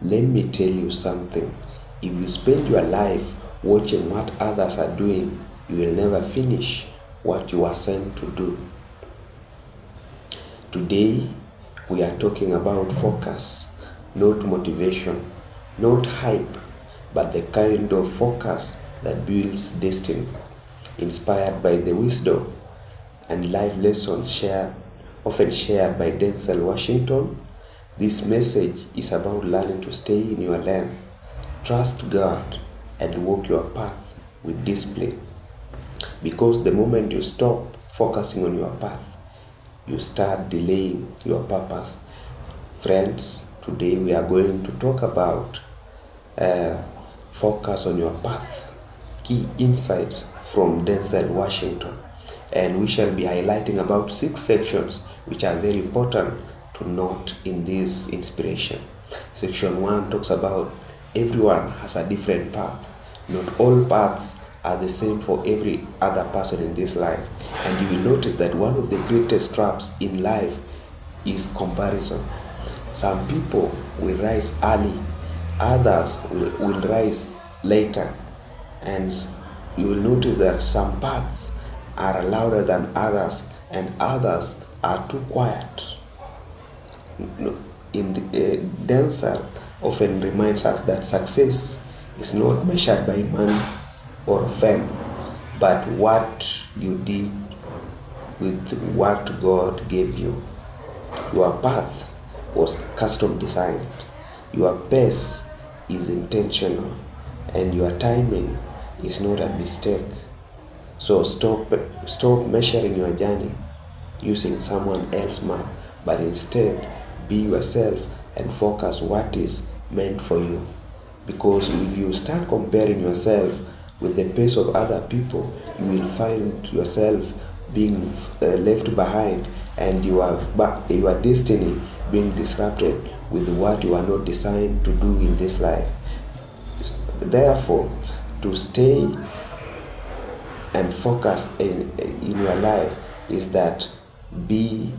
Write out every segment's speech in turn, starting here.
let me tell you something. If you spend your life watching what others are doing, you will never finish what you are sent to do. Today, we are talking about focus, not motivation, not hype, but the kind of focus that builds destiny, inspired by the wisdom and life lessons often shared by Denzel Washington. This message is about learning to stay in your lane, trust God, and walk your path with discipline. Because the moment you stop focusing on your path, you start delaying your purpose. Friends, today we are going to talk about focus on your path, key insights from Denzel Washington. And we shall be highlighting about 6 sections which are very important to note in this inspiration. Section 1 talks about everyone has a different path. Not all paths are the same for every other person in this life. And you will notice that one of the greatest traps in life is comparison. Some people will rise early, others will rise later. And you will notice that some paths are louder than others, and others are too quiet. Denzel often reminds us that success is not measured by money or fame, but what you did with what God gave you. Your path was custom designed. Your pace is intentional, and your timing is not a mistake. So stop measuring your journey using someone else's map, but instead be yourself and focus what is meant for you. Because if you start comparing yourself with the pace of other people, you will find yourself being left behind, and your destiny being disrupted with what you are not designed to do in this life. Therefore, to stay and focus in your life is that be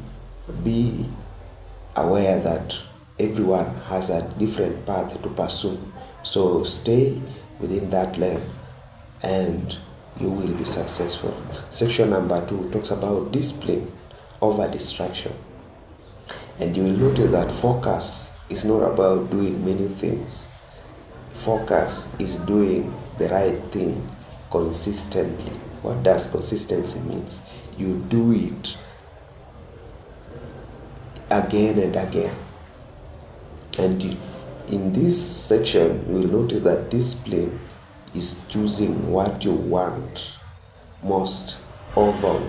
aware that everyone has a different path to pursue. So stay within that lane and you will be successful. Section number 2 talks about discipline over distraction. And you will notice that focus is not about doing many things. Focus is doing the right thing consistently. What does consistency means? You do it again and again. And in this section, you will notice that discipline is choosing what you want most over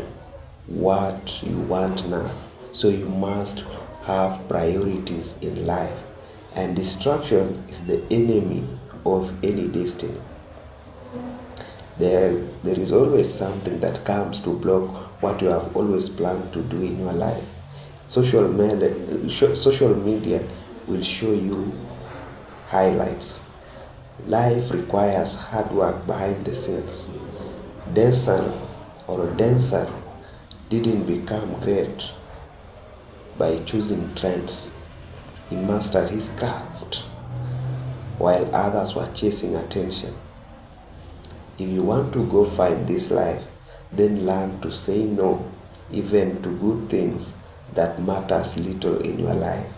what you want now. So you must have priorities in life. And distraction is the enemy of any destiny. There is always something that comes to block what you have always planned to do in your life. Social media will show you highlights. Life requires hard work behind the scenes. Denzel didn't become great by choosing trends. He mastered his craft while others were chasing attention. If you want to go find this life, then learn to say no, even to good things that matters little in your life.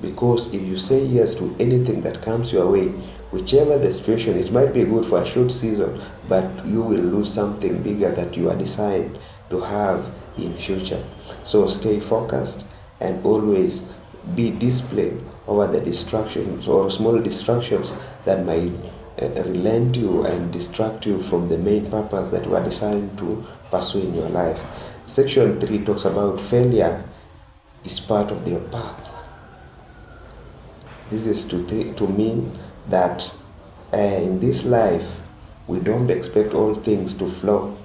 Because if you say yes to anything that comes your way, whichever the situation, it might be good for a short season, but you will lose something bigger that you are designed to have in future. So stay focused and always be disciplined over the distractions or small distractions that might relent you and distract you from the main purpose that you are designed to pursue in your life. Section 3 talks about failure is part of your path. This is to mean that in this life we don't expect all things to flow,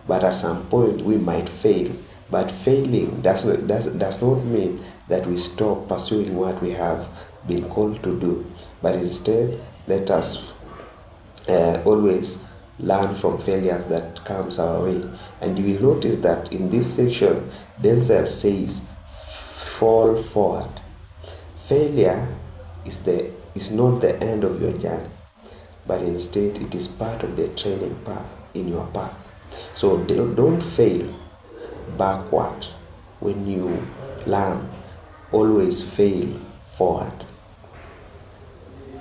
but at some point we might fail. But failing does not mean that we stop pursuing what we have been called to do, but instead let us always learn from failures that comes our way. And you will notice that in this section, Denzel says, fall forward. Failure is not the end of your journey, but instead it is part of the training path in your path. So don't fail backward when you learn. Always fail forward.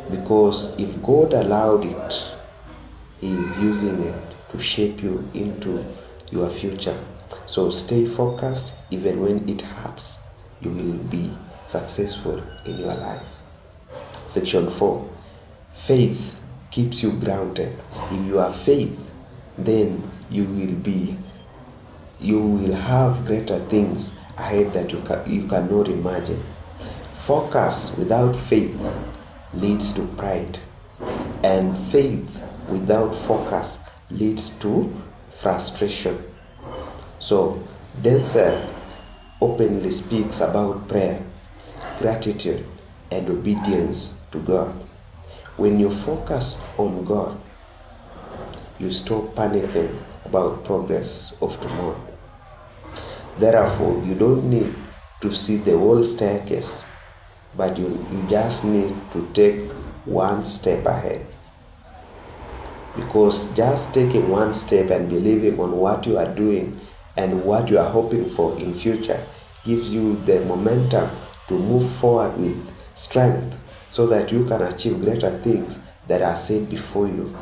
Because if God allowed it, He is using it to shape you into your future. So stay focused. Even when it hurts, you will be successful in your life. Section 4. Faith keeps you grounded. If you have faith, then you will have greater things ahead that you cannot imagine. Focus without faith leads to pride, and faith without focus leads to frustration. So Denzel openly speaks about prayer, gratitude, and obedience to God. When you focus on God, you stop panicking about progress of tomorrow. Therefore, you don't need to see the whole staircase, but you just need to take one step ahead. Because just taking one step and believing on what you are doing and what you are hoping for in future gives you the momentum to move forward with strength, so that you can achieve greater things that are set before you.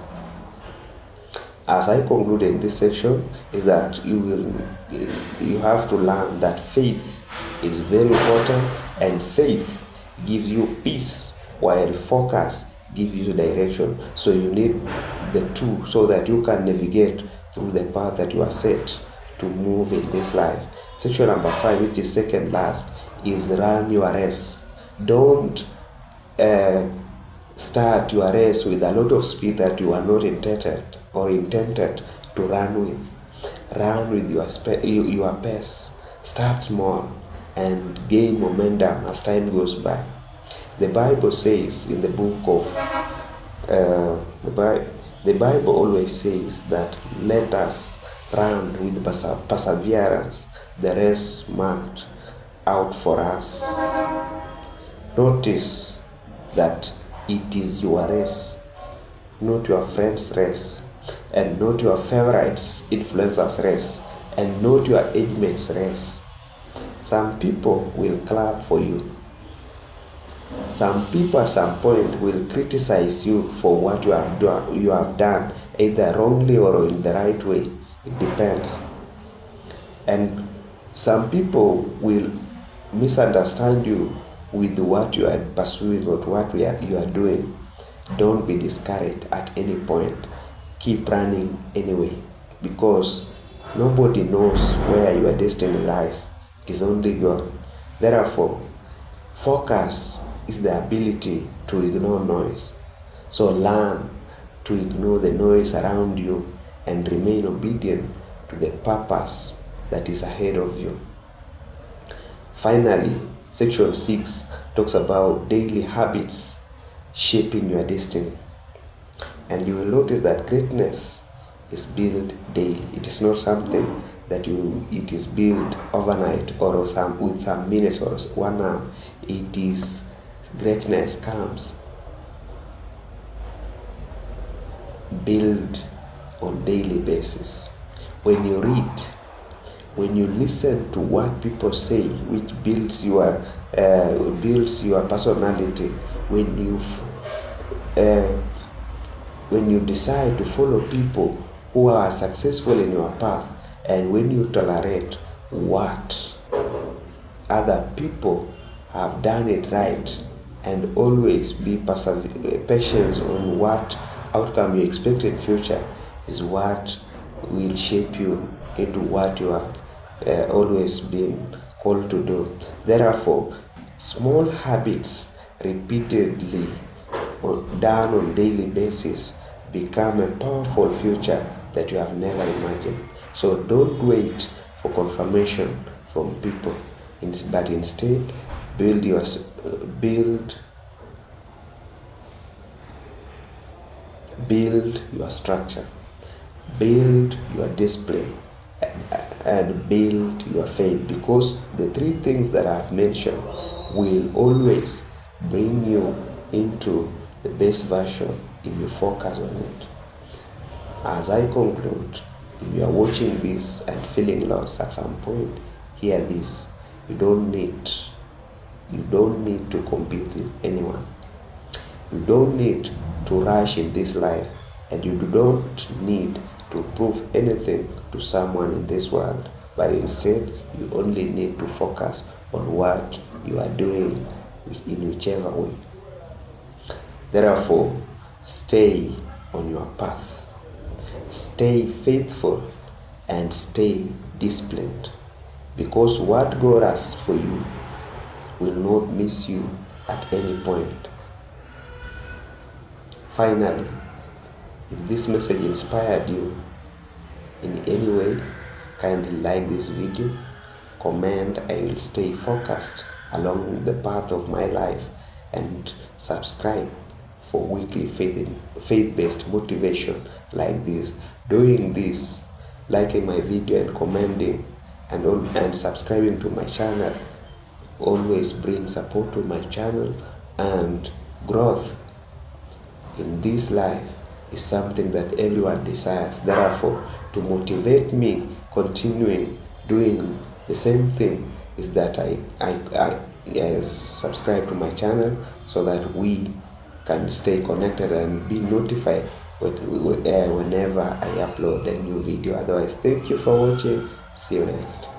As I conclude in this section, is that you have to learn that faith is very important, and faith gives you peace, while focus gives you direction. So you need the two so that you can navigate through the path that you are set to move in this life. Section number 5, which is second last, is run your race. Don't start your race with a lot of speed that you are not intended to run with. Run with your pace. Start small and gain momentum as time goes by. The Bible says in the book of the Bible always says that let us run with perseverance the race marked out for us. Notice that it is your race, not your friend's race, and not your favorites influencers race, and not your age mates race. Some people will clap for you. Some people at some point will criticize you for what you have done, either wrongly or in the right way. It depends. And some people will misunderstand you with what you are pursuing or what you are doing. Don't be discouraged at any point. Keep running anyway, because nobody knows where your destiny lies. It is only God. Therefore, focus is the ability to ignore noise. So learn to ignore the noise around you and remain obedient to the purpose that is ahead of you. Finally, section 6 talks about daily habits shaping your destiny. And you will notice that greatness is built daily. It is not something that it is built overnight or with some minutes or 1 hour. It is greatness comes built on daily basis. When you read, when you listen to what people say, which builds your personality, when you decide to follow people who are successful in your path, and when you tolerate what other people have done it right, and always be patient on what outcome you expect in future, is what will shape you into what you have always been called to do. Therefore, small habits repeatedly done on daily basis become a powerful future that you have never imagined. So don't wait for confirmation from people, but instead build your structure, build your discipline, and build your faith, because the three things that I've mentioned will always bring you into the best version if you focus on it. As I conclude, if you are watching this and feeling lost at some point, hear this. You don't need to compete with anyone. You don't need to rush in this life, and you don't need to prove anything to someone in this world, but instead you only need to focus on what you are doing in whichever way. Therefore, stay on your path, stay faithful, and stay disciplined, because what God has for you will not miss you at any point. Finally, if this message inspired you in any way, kindly like this video, comment "I will stay focused along the path of my life," and subscribe for weekly faith-based motivation like this. Doing this, liking my video and commenting and subscribing to my channel always brings support to my channel, and growth in this life is something that everyone desires. Therefore, to motivate me continuing doing the same thing is that I subscribe to my channel, so that we can stay connected and be notified whenever I upload a new video. Otherwise, thank you for watching. See you next.